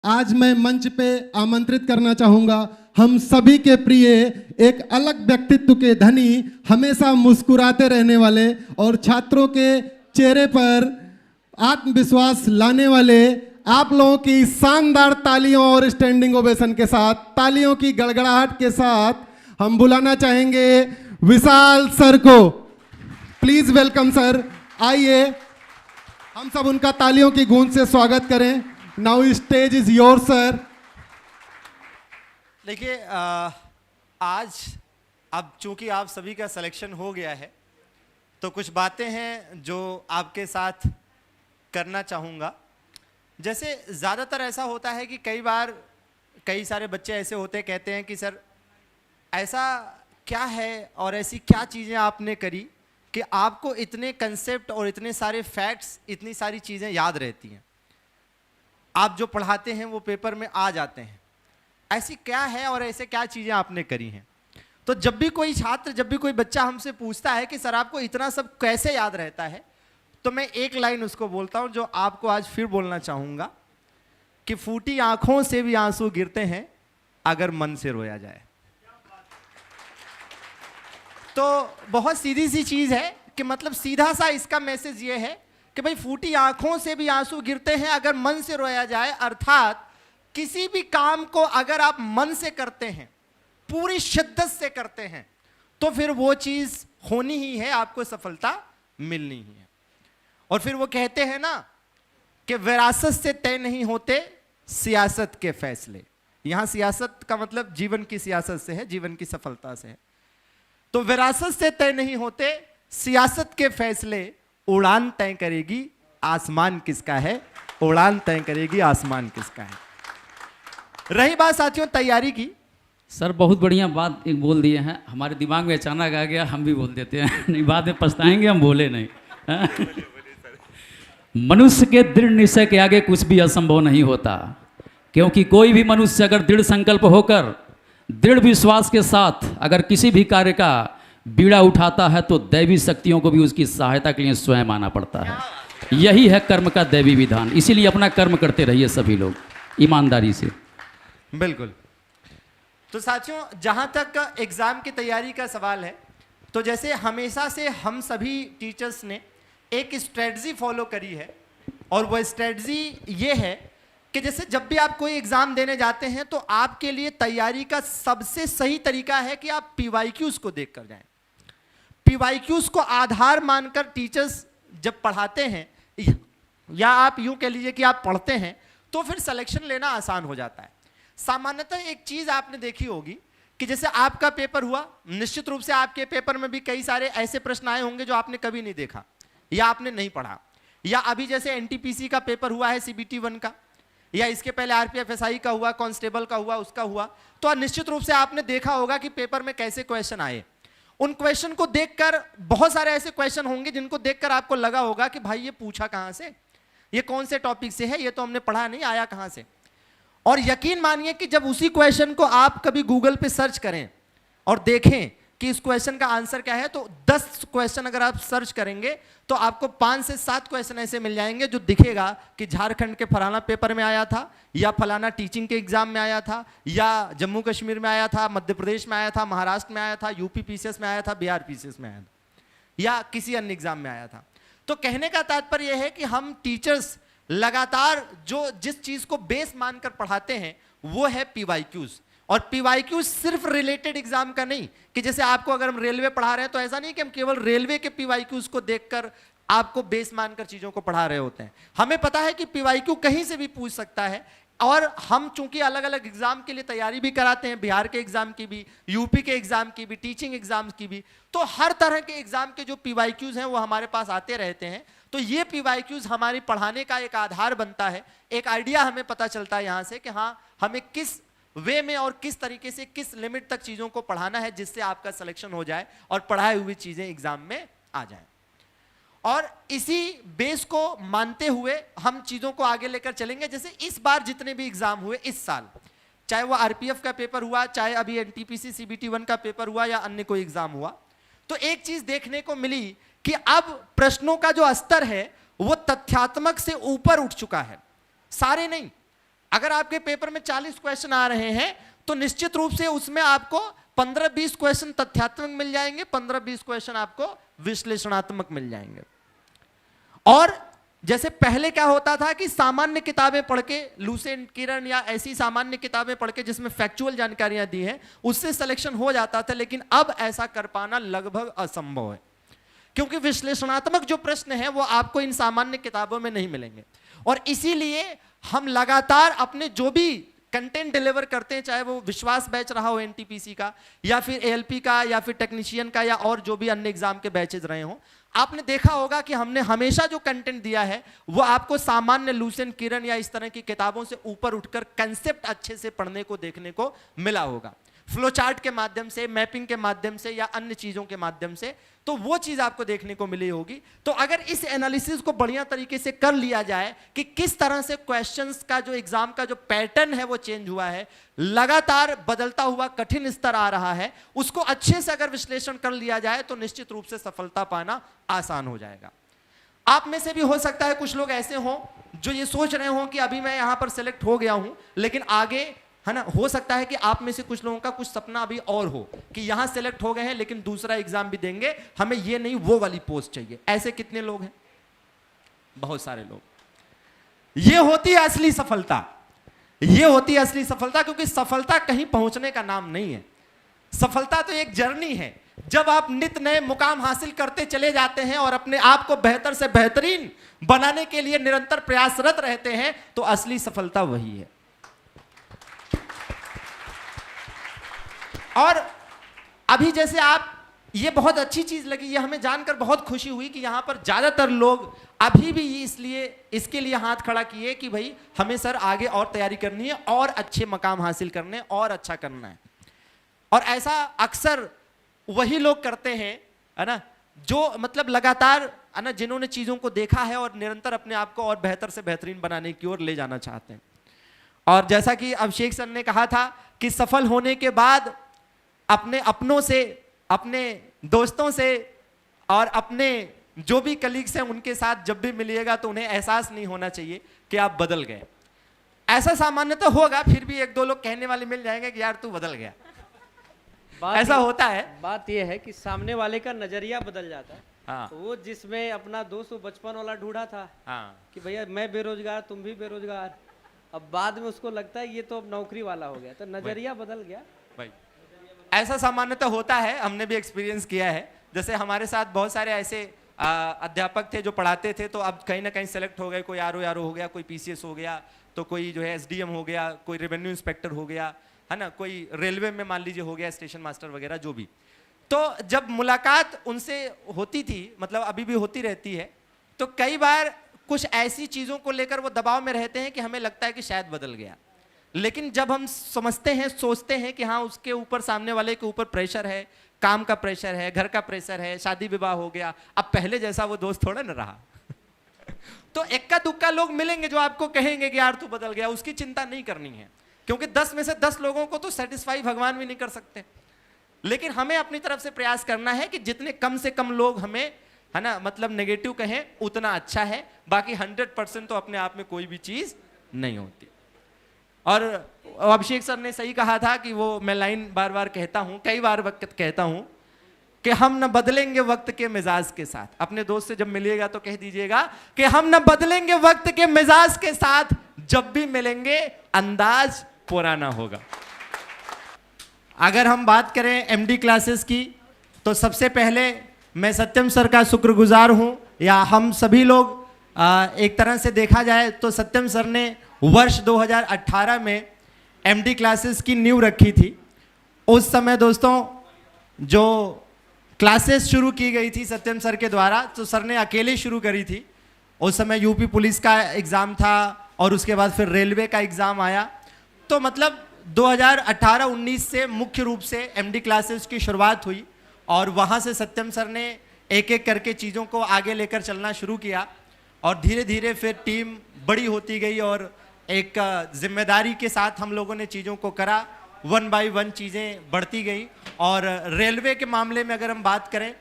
आज मैं मंच पे आमंत्रित करना चाहूंगा हम सभी के प्रिय एक अलग व्यक्तित्व के धनी, हमेशा मुस्कुराते रहने वाले और छात्रों के चेहरे पर आत्मविश्वास लाने वाले, आप लोगों की शानदार तालियों और स्टैंडिंग ओवेशन के साथ, तालियों की गड़गड़ाहट के साथ हम बुलाना चाहेंगे विशाल सर को। Please welcome sir. आइए हम सब उनका तालियों की गूंज से स्वागत करें। Now stage is your sir. देखिए आज अब चूंकि आप सभी का सिलेक्शन हो गया है तो कुछ बातें हैं जो आपके साथ करना चाहूँगा। जैसे ज़्यादातर ऐसा होता है कि कई बार कई सारे बच्चे ऐसे होते कहते हैं कि सर ऐसा क्या है और ऐसी क्या चीज़ें आपने करी कि आपको इतने कंसेप्ट और इतने सारे फैक्ट्स, इतनी सारी चीज़ें याद रहती हैं, आप जो पढ़ाते हैं वो पेपर में आ जाते हैं। ऐसी क्या है और ऐसे क्या चीज़ें आपने करी हैं। तो जब भी कोई छात्र, जब भी कोई बच्चा हमसे पूछता है कि सर आपको इतना सब कैसे याद रहता है, तो मैं एक लाइन उसको बोलता हूं जो आपको आज फिर बोलना चाहूँगा कि फूटी आंखों से भी आंसू गिरते हैं अगर मन से रोया जाए। तो बहुत सीधी सी चीज़ है कि मतलब सीधा सा इसका मैसेज ये है कि भाई फूटी आंखों से भी आंसू गिरते हैं अगर मन से रोया जाए। अर्थात किसी भी काम को अगर आप मन से करते हैं, पूरी शिद्दत से करते हैं, तो फिर वो चीज़ होनी ही है, आपको सफलता मिलनी ही है। और फिर वो कहते हैं ना कि विरासत से तय नहीं होते सियासत के फैसले। यहां सियासत का मतलब जीवन की सियासत से है, जीवन की सफलता से है। तो विरासत से तय नहीं होते सियासत के फैसले, उड़ान तय करेगी आसमान किसका है, उड़ान तय करेगी आसमान किसका है। रही बात साथियों तैयारी की, सर बहुत बढ़िया बात एक बोल दिए हैं, हमारे दिमाग में अचानक आ गया, हम भी बोल देते हैं नहीं बाद में पछताएंगे हम बोले नहीं। मनुष्य के दृढ़ निश्चय के आगे कुछ भी असंभव नहीं होता, क्योंकि कोई भी मनुष्य अगर दृढ़ संकल्प होकर दृढ़ विश्वास के साथ अगर किसी भी कार्य का बीड़ा उठाता है तो दैवी शक्तियों को भी उसकी सहायता के लिए स्वयं आना पड़ता है। यही है कर्म का दैवी विधान। इसीलिए अपना कर्म करते रहिए सभी लोग ईमानदारी से। बिल्कुल। तो साथियों जहां तक एग्जाम की तैयारी का सवाल है, तो जैसे हमेशा से हम सभी टीचर्स ने एक स्ट्रेटजी फॉलो करी है, और वह स्ट्रेटजी ये है कि जैसे जब भी आप कोई एग्जाम देने जाते हैं तो आपके लिए तैयारी का सबसे सही तरीका है कि आप पीवाईक्यूज को देख कर जाएं। पीवाईक्यूज को आधार मानकर टीचर्स जब पढ़ाते हैं, या आप यूं कह लीजिए कि आप पढ़ते हैं, तो फिर सिलेक्शन लेना आसान हो जाता है। सामान्यतः एक चीज आपने देखी होगी कि जैसे आपका पेपर हुआ, निश्चित रूप से आपके पेपर में भी कई सारे ऐसे प्रश्न आए होंगे जो आपने कभी नहीं देखा या आपने नहीं पढ़ा। या अभी जैसे एनटीपीसी का पेपर हुआ है, सीबीटी 1 का, या इसके पहले आरपीएफ एसआई का हुआ, कांस्टेबल का हुआ, उसका हुआ, तो निश्चित रूप से आपने देखा होगा कि पेपर में कैसे क्वेश्चन आए। उन क्वेश्चन को देखकर बहुत सारे ऐसे क्वेश्चन होंगे जिनको देखकर आपको लगा होगा कि भाई ये पूछा कहां से, ये कौन से टॉपिक से है, ये तो हमने पढ़ा नहीं, आया कहां से। और यकीन मानिए कि जब उसी क्वेश्चन को आप कभी गूगल पे सर्च करें और देखें कि इस क्वेश्चन का आंसर क्या है, तो 10 क्वेश्चन अगर आप सर्च करेंगे तो आपको 5 से 7 क्वेश्चन ऐसे मिल जाएंगे जो दिखेगा कि झारखंड के फलाना पेपर में आया था, या फलाना टीचिंग के एग्जाम में आया था, या जम्मू कश्मीर में आया था, मध्य प्रदेश में आया था, महाराष्ट्र में आया था, यूपी पीसीएस में आया था, बिहार पीसीएस में आया था, या किसी अन्य एग्जाम में आया था। तो कहने का तात्पर्य यह है कि हम टीचर्स लगातार जो जिस चीज को बेस मानकर पढ़ाते हैं वो है पीवाईक्यूज। और पीवाईक्यूज सिर्फ रिलेटेड एग्जाम का नहीं, कि जैसे आपको अगर हम रेलवे पढ़ा रहे हैं तो ऐसा नहीं कि हम केवल रेलवे के पीवाईक्यूज को देखकर आपको बेस मानकर चीजों को पढ़ा रहे होते हैं। हमें पता है कि पीवाईक्यू कहीं से भी पूछ सकता है, और हम चूंकि अलग अलग एग्जाम के लिए तैयारी भी कराते हैं, बिहार के एग्जाम की भी, यूपी के एग्जाम की भी, टीचिंग एग्जाम की भी, तो हर तरह के एग्जाम के जो पीवाईक्यूज हैं वो हमारे पास आते रहते हैं। तो ये पीवाईक्यूज हमारी पढ़ाने का एक आधार बनता है, एक आइडिया हमें पता चलता है यहां से कि हाँ हमें किस वे में और किस तरीके से किस लिमिट तक चीजों को पढ़ाना है जिससे आपका सिलेक्शन हो जाए और पढ़ाई हुई चीजें एग्जाम में आ जाए। और इसी बेस को मानते हुए हम चीजों को आगे लेकर चलेंगे। जैसे इस बार जितने भी एग्जाम हुए इस साल, चाहे वो आरपीएफ का पेपर हुआ, चाहे अभी एनटीपीसी सीबीटी 1 का पेपर हुआ, या अन्य कोई एग्जाम हुआ, तो एक चीज देखने को मिली कि अब प्रश्नों का जो स्तर है वो तथ्यात्मक से ऊपर उठ चुका है। सारे नहीं, अगर आपके पेपर में 40 क्वेश्चन आ रहे हैं तो निश्चित रूप से उसमें आपको 15-20 क्वेश्चन तथ्यात्मक मिल जाएंगे, 15-20 क्वेश्चन आपको विश्लेषणात्मक मिल जाएंगे। और जैसे पहले क्या होता था कि सामान्य किताबें पढ़ के, लूसेंट, किरण या ऐसी सामान्य किताबें पढ़ के जिसमें फैक्चुअल जानकारियां दी हैं, उससे सिलेक्शन हो जाता था, लेकिन अब ऐसा कर पाना लगभग असंभव है, क्योंकि विश्लेषणात्मक जो प्रश्न है वो आपको इन सामान्य किताबों में नहीं मिलेंगे। और इसीलिए हम लगातार अपने जो भी कंटेंट डिलीवर करते हैं, चाहे वो विश्वास बैच रहा हो एनटीपीसी का, या फिर एएलपी का, या फिर टेक्नीशियन का, या और जो भी अन्य एग्जाम के बैचेज रहे हों, आपने देखा होगा कि हमने हमेशा जो कंटेंट दिया है वो आपको सामान्य लूसेंट, किरण या इस तरह की किताबों से ऊपर उठकर कंसेप्ट अच्छे से पढ़ने को, देखने को मिला होगा, फ्लो चार्ट के माध्यम से, मैपिंग के माध्यम से या अन्य चीजों के माध्यम से, तो वो चीज आपको देखने को मिली होगी। तो अगर इस एनालिसिस को बढ़िया तरीके से कर लिया जाए कि किस तरह से क्वेश्चंस का जो एग्जाम का जो पैटर्न है वो चेंज हुआ है, लगातार बदलता हुआ कठिन स्तर आ रहा है, उसको अच्छे से अगर विश्लेषण कर लिया जाए तो निश्चित रूप से सफलता पाना आसान हो जाएगा। आप में से भी हो सकता है कुछ लोग ऐसे हों जो ये सोच रहे हों कि अभी मैं यहां पर सिलेक्ट हो गया हूं, लेकिन आगे, है ना, हो सकता है कि आप में से कुछ लोगों का कुछ सपना अभी और हो कि यहां सेलेक्ट हो गए हैं लेकिन दूसरा एग्जाम भी देंगे, हमें ये नहीं वो वाली पोस्ट चाहिए। ऐसे कितने लोग हैं? बहुत सारे लोग। ये होती है असली सफलता, ये होती है असली सफलता, क्योंकि सफलता कहीं पहुंचने का नाम नहीं है, सफलता तो एक जर्नी है। जब आप नित नए मुकाम हासिल करते चले जाते हैं और अपने आप को बेहतर से बेहतरीन बनाने के लिए निरंतर प्रयासरत रहते हैं, तो असली सफलता वही है। और अभी जैसे आप, ये बहुत अच्छी चीज लगी, ये हमें जानकर बहुत खुशी हुई कि यहां पर ज्यादातर लोग अभी भी इसलिए, इसके लिए हाथ खड़ा किए कि भाई हमें सर आगे और तैयारी करनी है और अच्छे मकाम हासिल करने और अच्छा करना है। और ऐसा अक्सर वही लोग करते हैं, है ना, जो मतलब लगातार, है ना, जिन्होंने चीजों को देखा है और निरंतर अपने आप को और बेहतर से बेहतरीन बनाने की ओर ले जाना चाहते हैं। और जैसा कि अभिषेक सर ने कहा था कि सफल होने के बाद अपने अपनों से, अपने दोस्तों से और अपने जो भी कलीग्स हैं उनके साथ जब भी मिलिएगा तो उन्हें एहसास नहीं होना चाहिए कि आप बदल गए। ऐसा सामान्यतः होगा, फिर भी एक दो लोग कहने वाले मिल जाएंगे कि यार तू बदल गया, ऐसा होता है। बात यह है कि सामने वाले का नजरिया बदल जाता है। हाँ। तो वो जिसमें अपना दोस्त बचपन वाला ढूंढा था, हाँ, कि भैया मैं बेरोजगार, तुम भी बेरोजगार, अब बाद में उसको लगता है ये तो अब नौकरी वाला हो गया, तो नजरिया बदल गया भाई। ऐसा सामान्यतः होता है, हमने भी एक्सपीरियंस किया है। जैसे हमारे साथ बहुत सारे ऐसे अध्यापक थे जो पढ़ाते थे, तो अब कहीं ना कहीं सेलेक्ट हो गए, कोई आरओ हो गया, कोई पीसीएस हो गया, तो कोई जो है एसडीएम हो गया, कोई रेवेन्यू इंस्पेक्टर हो गया, है ना, कोई रेलवे में मान लीजिए हो गया, स्टेशन मास्टर वगैरह जो भी। तो जब मुलाकात उनसे होती थी, मतलब अभी भी होती रहती है, तो कई बार कुछ ऐसी चीज़ों को लेकर वो दबाव में रहते हैं कि हमें लगता है कि शायद बदल गया। लेकिन जब हम समझते हैं, सोचते हैं कि हाँ उसके ऊपर, सामने वाले के ऊपर प्रेशर है, काम का प्रेशर है, घर का प्रेशर है, शादी विवाह हो गया, अब पहले जैसा वो दोस्त थोड़ा न रहा तो इक्का दुक्का लोग मिलेंगे जो आपको कहेंगे कि यार तू बदल गया, उसकी चिंता नहीं करनी है, क्योंकि 10 में से 10 लोगों को तो सेटिस्फाई भगवान भी नहीं कर सकते। लेकिन हमें अपनी तरफ से प्रयास करना है कि जितने कम से कम लोग हमें, है ना, मतलब नेगेटिव कहें उतना अच्छा है, बाकी 100% तो अपने आप में कोई भी चीज नहीं होती। और अभिषेक सर ने सही कहा था कि वो, मैं लाइन बार बार कहता हूं, कई बार वक्त कहता हूं कि हम न बदलेंगे वक्त के मिजाज के साथ। अपने दोस्त से जब मिलिएगा तो कह दीजिएगा कि हम न बदलेंगे वक्त के मिजाज के साथ, जब भी मिलेंगे अंदाज पुराना होगा। अगर हम बात करें एमडी क्लासेस की, तो सबसे पहले मैं सत्यम सर का शुक्रगुजार हूं, या हम सभी लोग, एक तरह से देखा जाए तो सत्यम सर ने वर्ष 2018 में एमडी क्लासेस की नींव रखी थी। उस समय दोस्तों जो क्लासेस शुरू की गई थी सत्यम सर के द्वारा, तो सर ने अकेले शुरू करी थी। उस समय यूपी पुलिस का एग्ज़ाम था और उसके बाद फिर रेलवे का एग्ज़ाम आया। तो मतलब 2018-19 से मुख्य रूप से एमडी क्लासेस की शुरुआत हुई और वहाँ से सत्यम सर ने एक एक करके चीज़ों को आगे लेकर चलना शुरू किया और धीरे धीरे फिर टीम बड़ी होती गई और एक जिम्मेदारी के साथ हम लोगों ने चीज़ों को करा। 1 बाय 1 चीज़ें बढ़ती गई। और रेलवे के मामले में अगर हम बात करें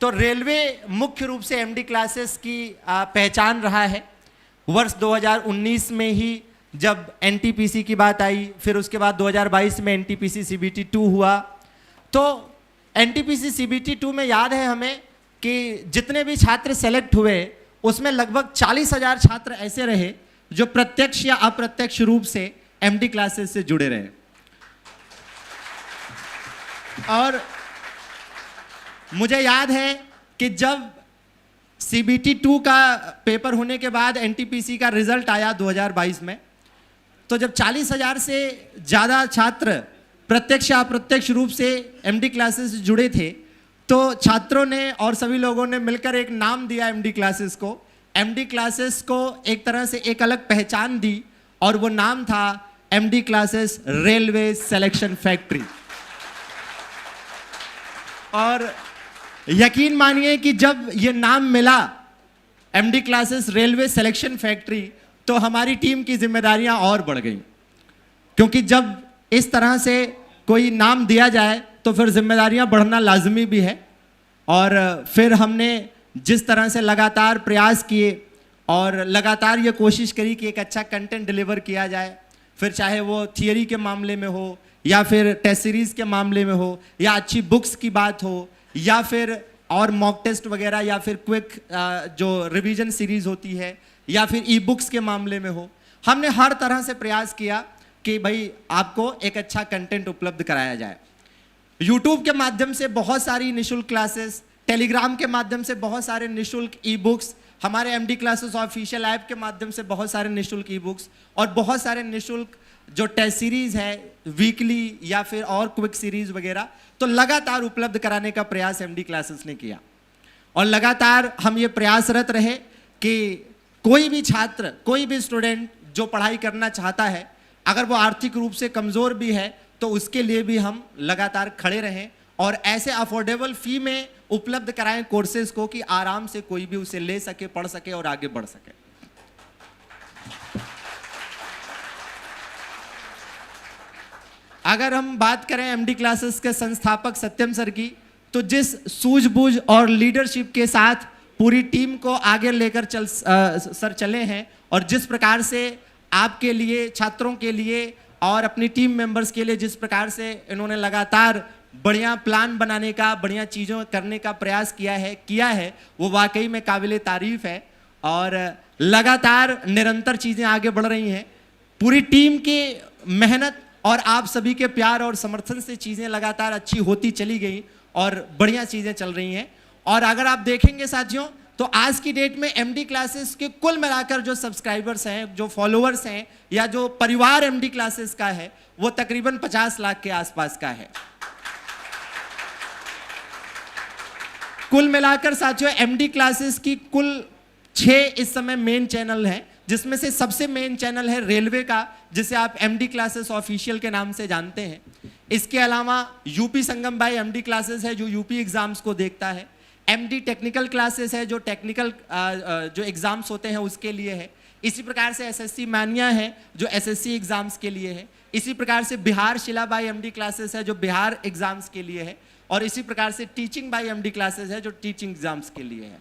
तो रेलवे मुख्य रूप से एमडी क्लासेस की पहचान रहा है। वर्ष 2019 में ही जब एनटीपीसी की बात आई, फिर उसके बाद 2022 में एनटीपीसी सीबीटी 2 हुआ। तो एनटीपीसी सीबीटी 2 में याद है हमें कि जितने भी छात्र सेलेक्ट हुए उसमें लगभग 40,000 छात्र ऐसे रहे जो प्रत्यक्ष या अप्रत्यक्ष रूप से एमडी क्लासेस से जुड़े रहे। और मुझे याद है कि जब सीबीटी 2 का पेपर होने के बाद एनटीपीसी का रिजल्ट आया 2022 में, तो जब 40,000 से ज़्यादा छात्र प्रत्यक्ष या अप्रत्यक्ष रूप से एमडी क्लासेस से जुड़े थे, तो छात्रों ने और सभी लोगों ने मिलकर एक नाम दिया एमडी क्लासेस को। एमडी क्लासेस को एक तरह से एक अलग पहचान दी और वो नाम था MD classes railway selection factory. और यकीन मानिए कि जब ये नाम मिला MD classes railway selection factory, तो हमारी टीम की जिम्मेदारियां और बढ़ गई, क्योंकि जब इस तरह से कोई नाम दिया जाए तो फिर जिम्मेदारियां बढ़ना लाजमी भी है। और फिर हमने जिस तरह से लगातार प्रयास किए और लगातार ये कोशिश करी कि एक अच्छा कंटेंट डिलीवर किया जाए, फिर चाहे वो थियरी के मामले में हो या फिर टेस्ट सीरीज़ के मामले में हो या अच्छी बुक्स की बात हो या फिर और मॉक टेस्ट वगैरह या फिर क्विक जो रिवीजन सीरीज़ होती है या फिर ई बुक्स के मामले में हो, हमने हर तरह से प्रयास किया कि भाई आपको एक अच्छा कंटेंट उपलब्ध कराया जाए। यूट्यूब के माध्यम से बहुत सारी निःशुल्क क्लासेस, टेलीग्राम के माध्यम से बहुत सारे निःशुल्क ई बुक्स, हमारे एमडी क्लासेस ऑफिशियल ऐप के माध्यम से बहुत सारे निःशुल्क ई बुक्स और बहुत सारे निःशुल्क जो टेस्ट सीरीज़ है वीकली या फिर और क्विक सीरीज़ वगैरह, तो लगातार उपलब्ध कराने का प्रयास एमडी क्लासेस ने किया। और लगातार हम ये प्रयासरत रहे कि कोई भी छात्र, कोई भी स्टूडेंट जो पढ़ाई करना चाहता है, अगर वो आर्थिक रूप से कमज़ोर भी है तो उसके लिए भी हम लगातार खड़े रहें और ऐसे अफोर्डेबल फ़ी में उपलब्ध कराएं कोर्सेज़ को कि आराम से कोई भी उसे ले सके, पढ़ सके और आगे बढ़ सके। अगर हम बात करें एमडी क्लासेस के संस्थापक सत्यम सर की, तो जिस सूझबूझ और लीडरशिप के साथ पूरी टीम को आगे लेकर सर चले हैं और जिस प्रकार से आपके लिए, छात्रों के लिए और अपनी टीम मेंबर्स के लिए जिस प्रकार से इन्होंने लगातार बढ़िया प्लान बनाने का, बढ़िया चीज़ों करने का प्रयास किया है वो वाकई में काबिले तारीफ है। और लगातार निरंतर चीज़ें आगे बढ़ रही हैं। पूरी टीम की मेहनत और आप सभी के प्यार और समर्थन से चीज़ें लगातार अच्छी होती चली गई और बढ़िया चीज़ें चल रही हैं। और अगर आप देखेंगे साथियों, तो आज की डेट में एमडी क्लासेस के कुल मिलाकर जो सब्सक्राइबर्स हैं, जो फॉलोअर्स हैं या जो परिवार एमडी क्लासेस का है, वो तकरीबन 50 लाख के आसपास का है। कुल मिलाकर साथियों एमडी क्लासेस की कुल 6 इस समय मेन चैनल हैं, जिसमें से सबसे मेन चैनल है रेलवे का, जिसे आप एमडी क्लासेस ऑफिशियल के नाम से जानते हैं। इसके अलावा यूपी संगम बाय एमडी क्लासेस है जो यूपी एग्जाम्स को देखता है। एमडी टेक्निकल क्लासेस है जो टेक्निकल जो एग्जाम्स होते हैं उसके लिए है। इसी प्रकार से एसएससी मानिया है जो एसएससी एग्जाम्स के लिए है। इसी प्रकार से बिहार शिला बाय एमडी क्लासेस है जो बिहार एग्जाम्स के लिए है। और इसी प्रकार से टीचिंग बाय एमडी क्लासेस है जो टीचिंग एग्जाम्स के लिए है।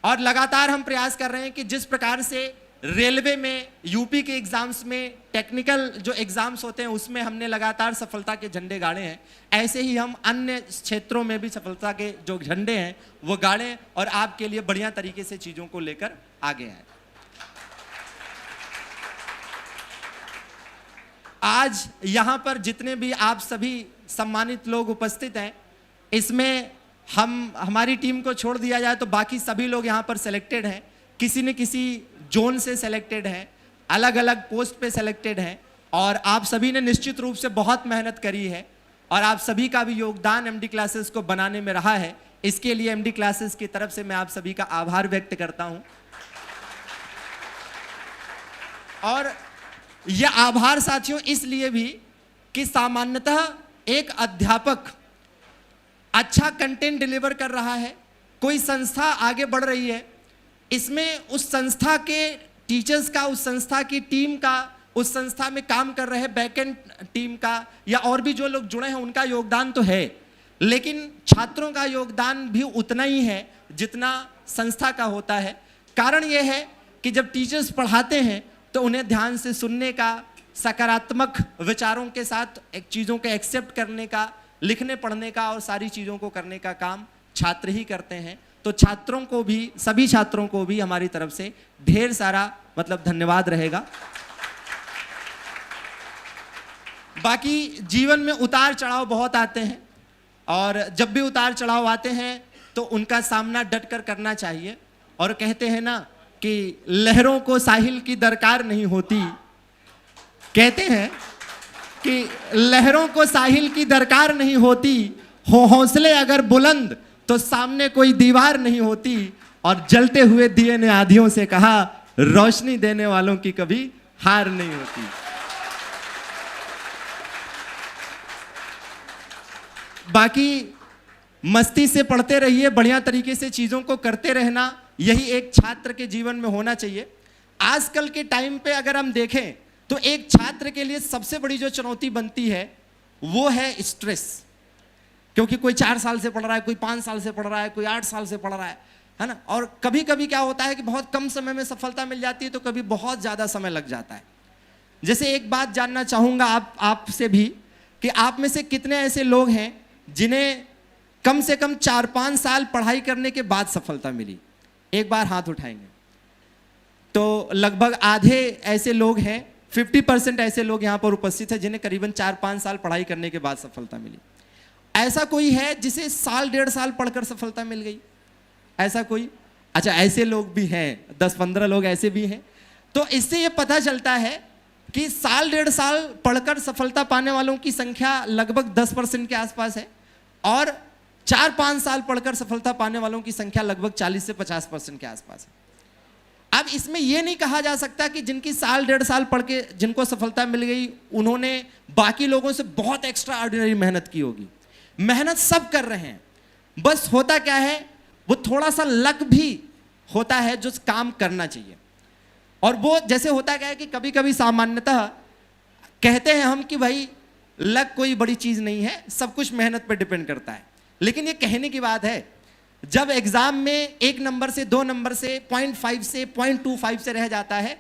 और लगातार हम प्रयास कर रहे हैं कि जिस प्रकार से रेलवे में, यूपी के एग्जाम्स में, टेक्निकल जो एग्जाम्स होते हैं उसमें हमने लगातार सफलता के झंडे गाड़े हैं, ऐसे ही हम अन्य क्षेत्रों में भी सफलता के जो झंडे हैं वो गाड़ें और आपके लिए बढ़िया तरीके से चीज़ों को लेकर आगे आए। आज यहाँ पर जितने भी आप सभी सम्मानित लोग उपस्थित हैं, इसमें हमारी टीम को छोड़ दिया जाए तो बाकी सभी लोग यहाँ पर सेलेक्टेड हैं, किसी न किसी जोन से सेलेक्टेड हैं, अलग अलग पोस्ट पे सेलेक्टेड हैं। और आप सभी ने निश्चित रूप से बहुत मेहनत करी है और आप सभी का भी योगदान एमडी क्लासेस को बनाने में रहा है। इसके लिए एमडी क्लासेस की तरफ से मैं आप सभी का आभार व्यक्त करता हूं। और यह आभार साथियों इसलिए भी कि सामान्यतः एक अध्यापक अच्छा कंटेंट डिलीवर कर रहा है, कोई संस्था आगे बढ़ रही है, इसमें उस संस्था के टीचर्स का, उस संस्था की टीम का, उस संस्था में काम कर रहे बैकएंड टीम का या और भी जो लोग जुड़े हैं उनका योगदान तो है, लेकिन छात्रों का योगदान भी उतना ही है जितना संस्था का होता है। कारण यह है कि जब टीचर्स पढ़ाते हैं तो उन्हें ध्यान से सुनने का, सकारात्मक विचारों के साथ एक चीज़ों को एक्सेप्ट करने का, लिखने पढ़ने का और सारी चीज़ों को करने का काम छात्र ही करते हैं। तो छात्रों को भी, सभी छात्रों को भी हमारी तरफ से ढेर सारा मतलब धन्यवाद रहेगा। बाकी जीवन में उतार चढ़ाव बहुत आते हैं और जब भी उतार चढ़ाव आते हैं तो उनका सामना डट कर करना चाहिए। और कहते हैं ना कि लहरों को साहिल की दरकार नहीं होती, कहते हैं कि लहरों को साहिल की दरकार नहीं होती, हौसले अगर बुलंद तो सामने कोई दीवार नहीं होती। और जलते हुए दिए ने आधियों से कहा, रोशनी देने वालों की कभी हार नहीं होती। बाकी मस्ती से पढ़ते रहिए, बढ़िया तरीके से चीज़ों को करते रहना, यही एक छात्र के जीवन में होना चाहिए। आजकल के टाइम पे अगर हम देखें तो एक छात्र के लिए सबसे बड़ी जो चुनौती बनती है वो है स्ट्रेस। क्योंकि कोई 4 साल से पढ़ रहा है, कोई 5 साल से पढ़ रहा है, कोई 8 साल से पढ़ रहा है ना। और कभी कभी क्या होता है कि बहुत कम समय में सफलता मिल जाती है, तो कभी बहुत ज़्यादा समय लग जाता है। जैसे एक बात जानना चाहूँगा आपसे भी कि आप में से कितने ऐसे लोग हैं जिन्हें कम से कम 4-5 साल पढ़ाई करने के बाद सफलता मिली? एक बार हाथ उठाएंगे तो लगभग आधे ऐसे लोग हैं, 50% ऐसे लोग यहाँ पर उपस्थित हैं जिन्हें करीबन 4-5 साल पढ़ाई करने के बाद सफलता मिली। ऐसा कोई है जिसे 1-1.5 साल पढ़कर सफलता मिल गई? ऐसा कोई? अच्छा, ऐसे लोग भी हैं, 10-15 लोग ऐसे भी हैं। तो इससे ये पता चलता है कि 1-1.5 साल पढ़कर सफलता पाने वालों की संख्या लगभग 10% के आसपास है और 4-5 साल पढ़कर सफलता पाने वालों की संख्या लगभग 40 से 50% के आसपास है। अब इसमें यह नहीं कहा जा सकता कि जिनकी 1-1.5 साल पढ़ के जिनको सफलता मिल गई उन्होंने बाकी लोगों से बहुत एक्स्ट्रा ऑर्डिनरी मेहनत की होगी। मेहनत सब कर रहे हैं, बस होता क्या है, वो थोड़ा सा लक भी होता है जो काम करना चाहिए। और वो जैसे होता क्या है कि कभी कभी सामान्यतः कहते हैं हम कि भाई लक कोई बड़ी चीज नहीं है, सब कुछ मेहनत पर डिपेंड करता है। लेकिन ये कहने की बात है, जब एग्जाम में 1 नंबर से 2 नंबर से 0.5 से 0.25 से रह जाता है,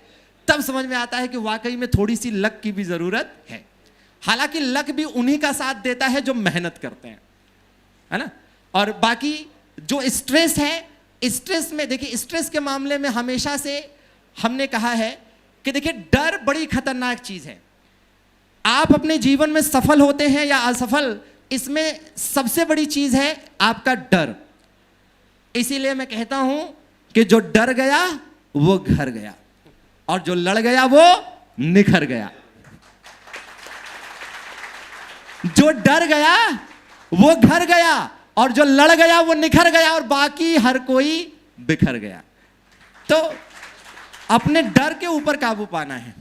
तब समझ में आता है कि वाकई में थोड़ी सी लक की भी जरूरत है। हालांकि लक भी उन्हीं का साथ देता है जो मेहनत करते हैं, है ना। और बाकी जो स्ट्रेस है, स्ट्रेस में देखिए, स्ट्रेस के मामले में हमेशा से हमने कहा है कि देखिए डर बड़ी खतरनाक चीज है। आप अपने जीवन में सफल होते हैं या असफल, इसमें सबसे बड़ी चीज है आपका डर। इसीलिए मैं कहता हूं कि जो डर गया वो घर गया और जो लड़ गया वो निखर गया। जो डर गया वो घर गया और जो लड़ गया वो निखर गया और बाकी हर कोई बिखर गया। तो अपने डर के ऊपर काबू पाना है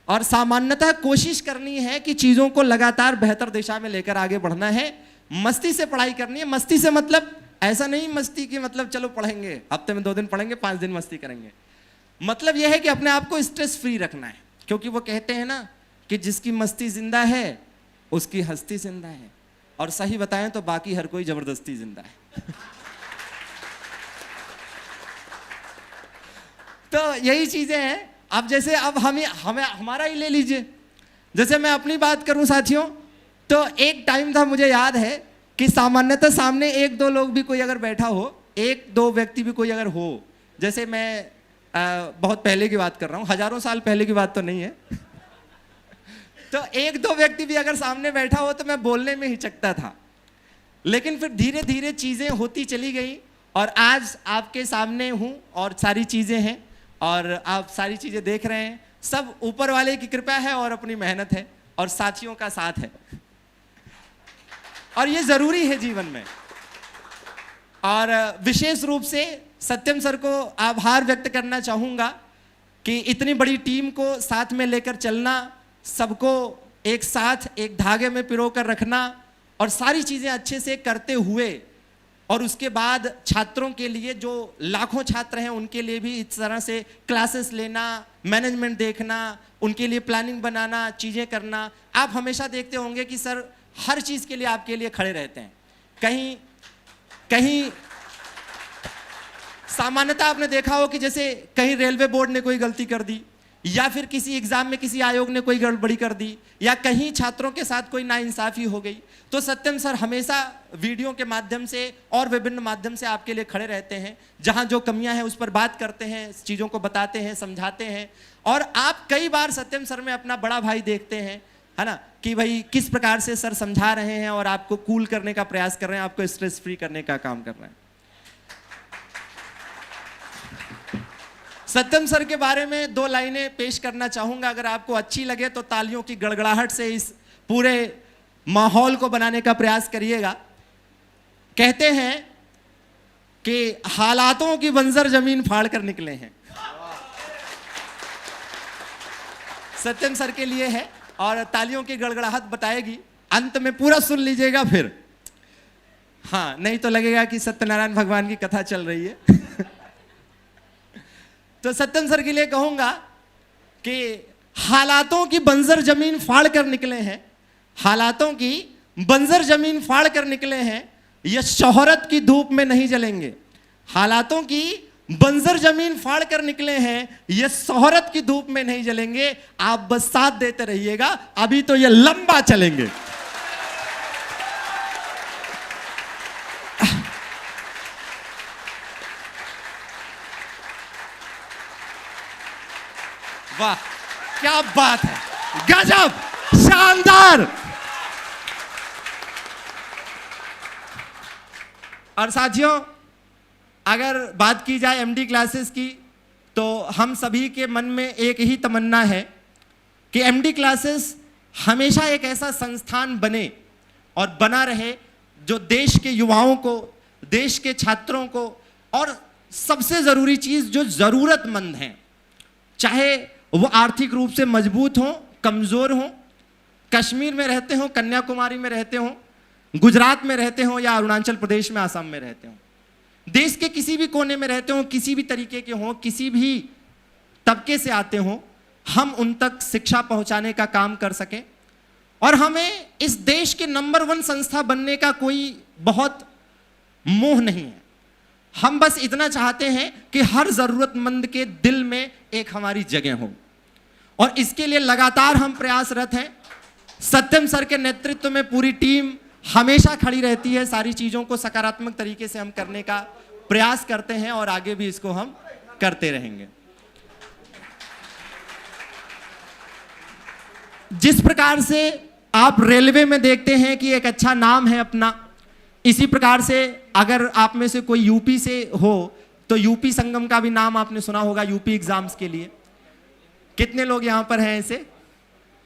और सामान्यतः कोशिश करनी है कि चीजों को लगातार बेहतर दिशा में लेकर आगे बढ़ना है। मस्ती से पढ़ाई करनी है। मस्ती से मतलब ऐसा नहीं मस्ती की मतलब चलो पढ़ेंगे, हफ्ते में 2 दिन पढ़ेंगे, 5 दिन मस्ती करेंगे। मतलब यह है कि अपने आप को स्ट्रेस फ्री रखना है, क्योंकि वो कहते हैं ना कि जिसकी मस्ती जिंदा है उसकी हस्ती जिंदा है, और सही बताएं तो बाकी हर कोई जबरदस्ती जिंदा है। तो यही चीजें हैं। अब जैसे अब हमें हमारा ही ले लीजिए, जैसे मैं अपनी बात करूं साथियों, तो एक टाइम था, मुझे याद है कि सामान्यतः सामने 1-2 लोग भी कोई अगर बैठा हो, 1-2 व्यक्ति भी कोई अगर हो, जैसे मैं बहुत पहले की बात कर रहा हूं, हजारों साल पहले की बात तो नहीं है। तो 1-2 व्यक्ति भी अगर सामने बैठा हो तो मैं बोलने में हिचकता था, लेकिन फिर धीरे धीरे चीजें होती चली गई और आज आपके सामने हूं और सारी चीजें हैं और आप सारी चीजें देख रहे हैं। सब ऊपर वाले की कृपा है और अपनी मेहनत है और साथियों का साथ है, और ये जरूरी है जीवन में। और विशेष रूप से सत्यम सर को आभार व्यक्त करना चाहूंगा कि इतनी बड़ी टीम को साथ में लेकर चलना, सबको एक साथ एक धागे में पिरो कर रखना और सारी चीजें अच्छे से करते हुए, और उसके बाद छात्रों के लिए, जो लाखों छात्र हैं उनके लिए भी इस तरह से क्लासेस लेना, मैनेजमेंट देखना, उनके लिए प्लानिंग बनाना, चीजें करना। आप हमेशा देखते होंगे कि सर हर चीज के लिए आपके लिए खड़े रहते हैं। कहीं कहीं सामान्यतः आपने देखा हो कि जैसे कहीं रेलवे बोर्ड ने कोई गलती कर दी या फिर किसी एग्जाम में किसी आयोग ने कोई गड़बड़ी कर दी, या कहीं छात्रों के साथ कोई नाइंसाफी हो गई, तो सत्यम सर हमेशा वीडियो के माध्यम से और विभिन्न माध्यम से आपके लिए खड़े रहते हैं। जहां जो कमियां हैं उस पर बात करते हैं, चीज़ों को बताते हैं, समझाते हैं। और आप कई बार सत्यम सर में अपना बड़ा भाई देखते हैं, है ना, कि भाई किस प्रकार से सर समझा रहे हैं और आपको कूल करने का प्रयास कर रहे हैं, आपको स्ट्रेस फ्री करने का काम कर रहे हैं। सत्यम सर के बारे में 2 लाइनें पेश करना चाहूंगा, अगर आपको अच्छी लगे तो तालियों की गड़गड़ाहट से इस पूरे माहौल को बनाने का प्रयास करिएगा। कहते हैं कि हालातों की बंजर जमीन फाड़ कर निकले हैं। सत्यम सर के लिए है और तालियों की गड़गड़ाहट बताएगी। अंत में पूरा सुन लीजिएगा फिर, हाँ, नहीं तो लगेगा कि सत्यनारायण भगवान की कथा चल रही है। तो सत्यम सर के लिए कहूंगा कि हालातों की बंजर जमीन फाड़ कर निकले हैं, हालातों की बंजर जमीन फाड़ कर निकले हैं, ये शोहरत की धूप में नहीं जलेंगे। हालातों की बंजर जमीन फाड़ कर निकले हैं, ये शोहरत की धूप में नहीं जलेंगे। आप बस साथ देते रहिएगा, अभी तो ये लंबा चलेंगे। वाह, क्या बात है, गजब, शानदार। और साथियों, अगर बात की जाए एमडी क्लासेस की, तो हम सभी के मन में एक ही तमन्ना है कि एमडी क्लासेस हमेशा एक ऐसा संस्थान बने और बना रहे जो देश के युवाओं को, देश के छात्रों को, और सबसे ज़रूरी चीज़ जो ज़रूरतमंद हैं, चाहे वो आर्थिक रूप से मजबूत हों, कमज़ोर हों, कश्मीर में रहते हों, कन्याकुमारी में रहते हों, गुजरात में रहते हों, या अरुणाचल प्रदेश में, आसाम में रहते हों, देश के किसी भी कोने में रहते हों, किसी भी तरीके के हों, किसी भी तबके से आते हों, हम उन तक शिक्षा पहुंचाने का काम कर सकें। और हमें इस देश के नंबर 1 संस्था बनने का कोई बहुत मोह नहीं है। हम बस इतना चाहते हैं कि हर जरूरतमंद के दिल में एक हमारी जगह हो, और इसके लिए लगातार हम प्रयासरत हैं। सत्यम सर के नेतृत्व में पूरी टीम हमेशा खड़ी रहती है, सारी चीजों को सकारात्मक तरीके से हम करने का प्रयास करते हैं और आगे भी इसको हम करते रहेंगे। जिस प्रकार से आप रेलवे में देखते हैं कि एक अच्छा नाम है अपना, इसी प्रकार से अगर आप में से कोई यूपी से हो तो यूपी संगम का भी नाम आपने सुना होगा, यूपी एग्जाम्स के लिए। कितने लोग यहां पर हैं ऐसे?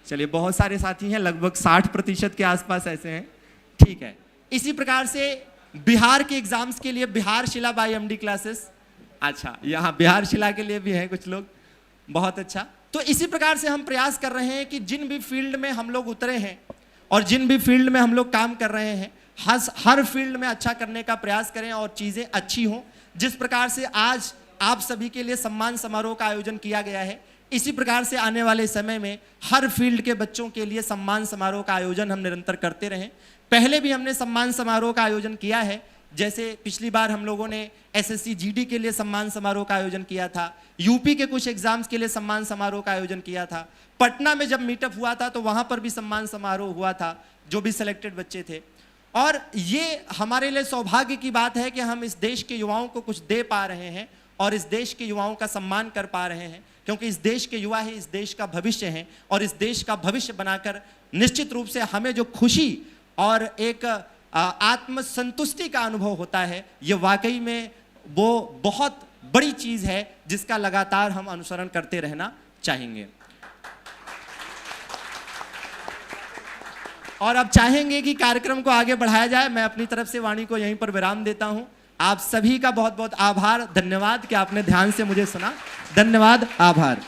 चलिए, बहुत सारे साथी हैं, लगभग 60% के आसपास ऐसे हैं, ठीक है। इसी प्रकार से बिहार के एग्जाम्स के लिए बिहार शिला बाई एमडी क्लासेस, अच्छा, यहाँ बिहार शिला के लिए भी हैं कुछ लोग, बहुत अच्छा। तो इसी प्रकार से हम प्रयास कर रहे हैं कि जिन भी फील्ड में हम लोग उतरे हैं और जिन भी फील्ड में हम लोग काम कर रहे हैं, हर फील्ड में अच्छा करने का प्रयास करें और चीज़ें अच्छी हों। जिस प्रकार से आज आप सभी के लिए सम्मान समारोह का आयोजन किया गया है, इसी प्रकार से आने वाले समय में हर फील्ड के बच्चों के लिए सम्मान समारोह का आयोजन हम निरंतर करते रहें। पहले भी हमने सम्मान समारोह का आयोजन किया है, जैसे पिछली बार हम लोगों ने एसएससी जीडी के लिए सम्मान समारोह का आयोजन किया था, यूपी के कुछ एग्जाम्स के लिए सम्मान समारोह का आयोजन किया था, पटना में जब मीटअप हुआ था तो वहाँ पर भी सम्मान समारोह हुआ था, जो भी सिलेक्टेड बच्चे थे। और ये हमारे लिए सौभाग्य की बात है कि हम इस देश के युवाओं को कुछ दे पा रहे हैं और इस देश के युवाओं का सम्मान कर पा रहे हैं, क्योंकि इस देश के युवा ही इस देश का भविष्य हैं। और इस देश का भविष्य बनाकर निश्चित रूप से हमें जो खुशी और एक आत्मसंतुष्टि का अनुभव होता है, ये वाकई में वो बहुत बड़ी चीज़ है जिसका लगातार हम अनुसरण करते रहना चाहेंगे। और अब चाहेंगे कि कार्यक्रम को आगे बढ़ाया जाए। मैं अपनी तरफ से वाणी को यहीं पर विराम देता हूं। आप सभी का बहुत बहुत आभार, धन्यवाद कि आपने ध्यान से मुझे सुना। धन्यवाद, आभार।